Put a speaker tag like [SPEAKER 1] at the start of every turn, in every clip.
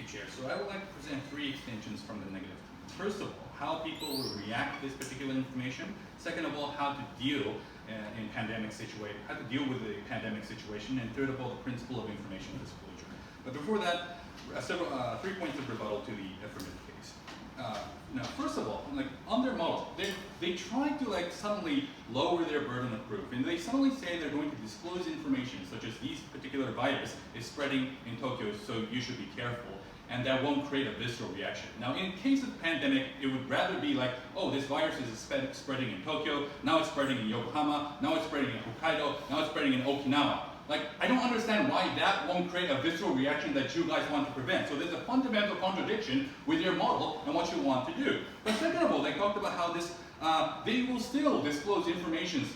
[SPEAKER 1] you, Chair. So I would like to present three extensions from the negative. First of all, how people will react to this particular information. Second of all, how to deal in pandemic situation, how to deal with the pandemic situation. And third of all, the principle of information disclosure. But before that, three points of rebuttal to the affirmative case. Now, first of all, on their model, they try to suddenly lower their burden of proof, and they suddenly say they're going to disclose information such as this particular virus is spreading in Tokyo, so you should be careful, and that won't create a visceral reaction. Now, in case of pandemic, it would rather be like, oh, this virus is spreading in Tokyo, now it's spreading in Yokohama, now it's spreading in Hokkaido, now it's spreading in Okinawa. I don't understand why that won't create a visceral reaction that you guys want to prevent. So there's a fundamental contradiction with your model and what you want to do. But second of all, they talked about how this, they will still disclose information,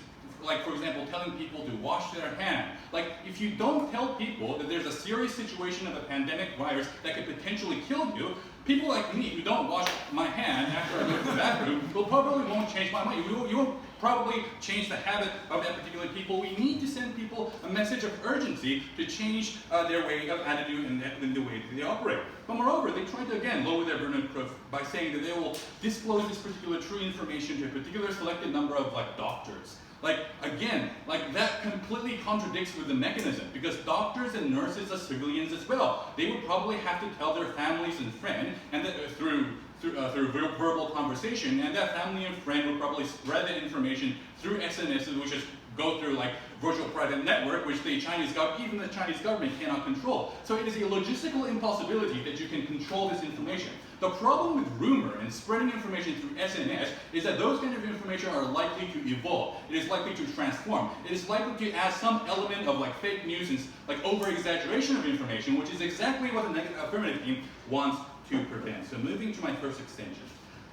[SPEAKER 1] like for example, telling people to wash their hands. If you don't tell people that there's a serious situation of a pandemic virus that could potentially kill you, people like me who don't wash my hand after I go to the bathroom will probably won't change my mind. You won't probably change the habit of that particular people. We need to send people a message of urgency to change their way of attitude and the way that they operate. But moreover, they try to again lower their burden of proof by saying that they will disclose this particular true information to a particular selected number of doctors. That completely contradicts with the mechanism, because doctors and nurses are civilians as well. They would probably have to tell their families and friends, and that through verbal conversation, and that family and friend would probably spread the information through SNS, which is go through virtual private network, which even the Chinese government cannot control. So it is a logistical impossibility that you can control this information. The problem with rumor and spreading information through SNS is that those kind of information are likely to evolve. It is likely to transform. It is likely to add some element of fake news and over-exaggeration of information, which is exactly what the negative affirmative team wants to prevent. So moving to my first extension.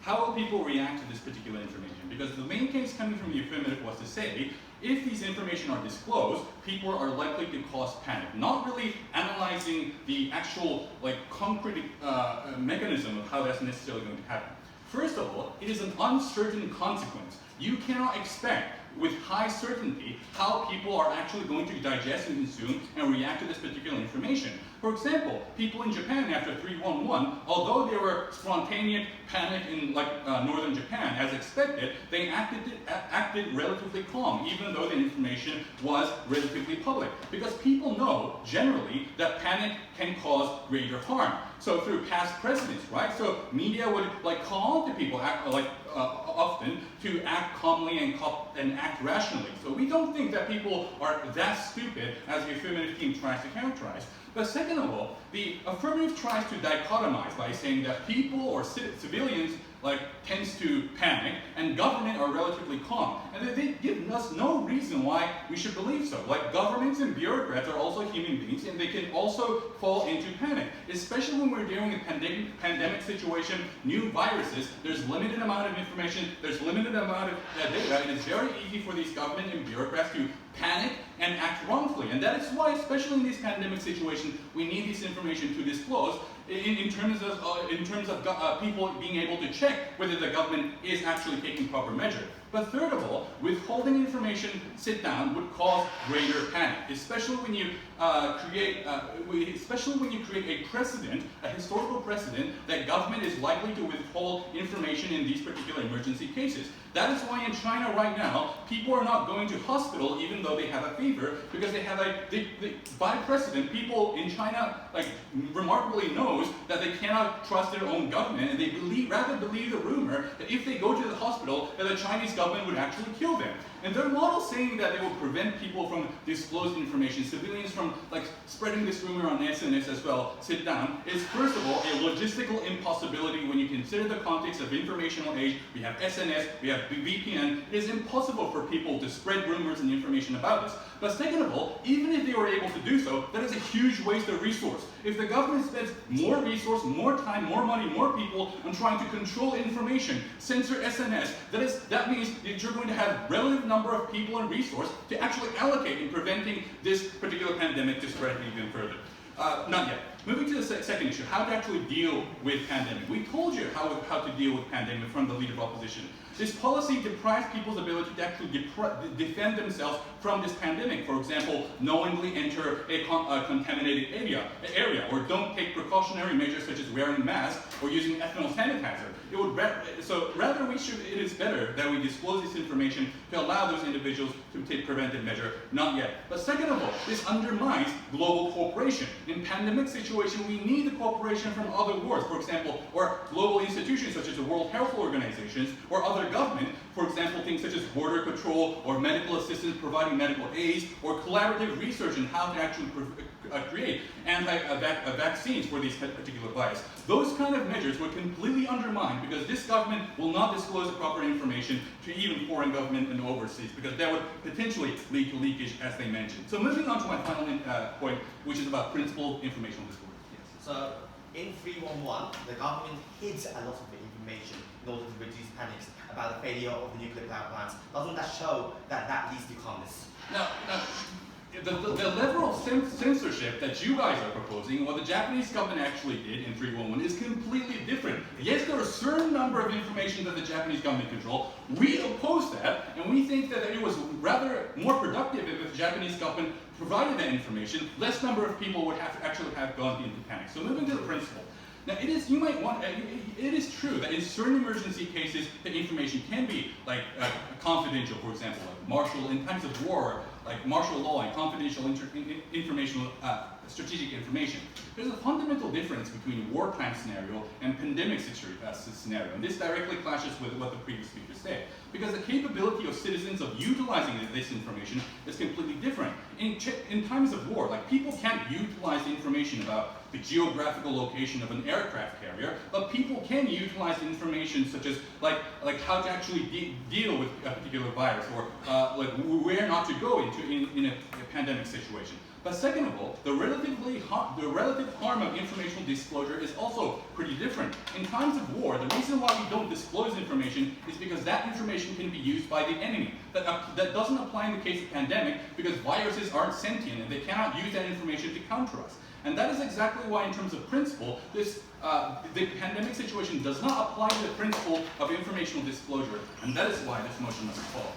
[SPEAKER 1] How will people react to this particular information? Because the main case coming from the affirmative was to say, if these information are disclosed, people are likely to cause panic. Not really analyzing the actual concrete mechanism of how that's necessarily going to happen. First of all, it is an uncertain consequence. You cannot expect with high certainty how people are actually going to digest and consume and react to this particular information. For example, people in Japan after 311, although there were spontaneous panic in northern Japan as expected, they acted relatively calm, even though the information was relatively public. Because people know, generally, that panic can cause greater harm. So through past precedents, right? So media would call on to people often to act calmly and act rationally. So we don't think that people are that stupid as the affirmative team tries to characterize. But second of all, the affirmative tries to dichotomize by saying that people or civilians tends to panic and government are relatively calm. And they give us no reason why we should believe so. Governments and bureaucrats are also human beings, and they can also fall into panic. Especially when we're dealing with pandemic situation, new viruses, there's limited amount of information, there's limited amount of data, and it's very easy for these government and bureaucrats to panic and act wrongfully. And that is why, especially in these pandemic situations, we need this information to disclose in terms of people being able to check whether the government is actually taking proper measure. But third of all, withholding information sit down would cause greater panic, especially when you create a precedent, a historical precedent, that government is likely to withhold information in these particular emergency cases. That is why in China right now, people are not going to hospital even though they have a fever, because they have by precedent, people in China remarkably knows that they cannot trust their own government, and they rather believe the rumor that if they go to the hospital, that the Chinese government would actually kill them. And their model saying that they will prevent people from disclosing information, civilians from spreading this rumor on SNS as well, sit down, is first of all a logistical impossibility when you consider the context of informational age. We have SNS, we have VPN. It is impossible for people to spread rumors and information about this. But second of all, even if they were able to do so, that is a huge waste of resource. If the government spends more resource, more time, more money, more people on trying to control information, censor SNS, that means that you're going to have relative number of people and resource to actually allocate in preventing this particular pandemic to spread even further. Not yet. Moving to the second issue, how to actually deal with pandemic. We told you how to deal with pandemic from the leader of opposition. This policy deprives people's ability to actually defend themselves from this pandemic. For example, knowingly enter a contaminated area, or don't take precautionary measures such as wearing masks or using ethanol sanitizer. It is better that we disclose this information to allow those individuals to take preventive measure, not yet. But second of all, this undermines global cooperation. In pandemic situation, we need the cooperation from other worlds, for example, or global institutions such as the World Health Organizations or other government, for example, things such as border control or medical assistance providing medical aid, or collaborative research on how to actually create vaccines for these particular virus. Those kind of measures were completely undermined because this government will not disclose the proper information to even foreign government and overseas, because that would potentially lead to leakage, as they mentioned. So moving on to my final point, which is about principled informational disclosure. Yes.
[SPEAKER 2] So in 311, the government hides a lot of the information in order to reduce panics about the failure of the nuclear power plants. Doesn't that show that that leads to calmness?
[SPEAKER 1] Now, the level of censorship that you guys are proposing, what the Japanese government actually did in 311, is completely different. Yes, there are a certain number of information that the Japanese government control. We oppose that, and we think that it was rather more productive if the Japanese government provided that information. Less number of people would actually have gone into panic. So moving to the principle. Now, it is true that in certain emergency cases, the information can be confidential. For example, in times of war, like martial law and confidential informational strategic information. There's a fundamental difference between wartime scenario and pandemic scenario, and this directly clashes with what the previous speaker said, because the capability of citizens of utilizing this information is completely different. In times of war, people can't utilize the information about the geographical location of an aircraft carrier, but people can utilize information such as how to actually deal with a particular virus, or where not to go into in a pandemic situation. But second of all, the relative harm of informational disclosure is also pretty different. In times of war, the reason why we don't disclose information is because that information can be used by the enemy. That doesn't apply in the case of pandemic, because viruses aren't sentient and they cannot use that information to counter us. And that is exactly why, in terms of principle, the pandemic situation does not apply to the principle of informational disclosure, and that is why this motion must fall.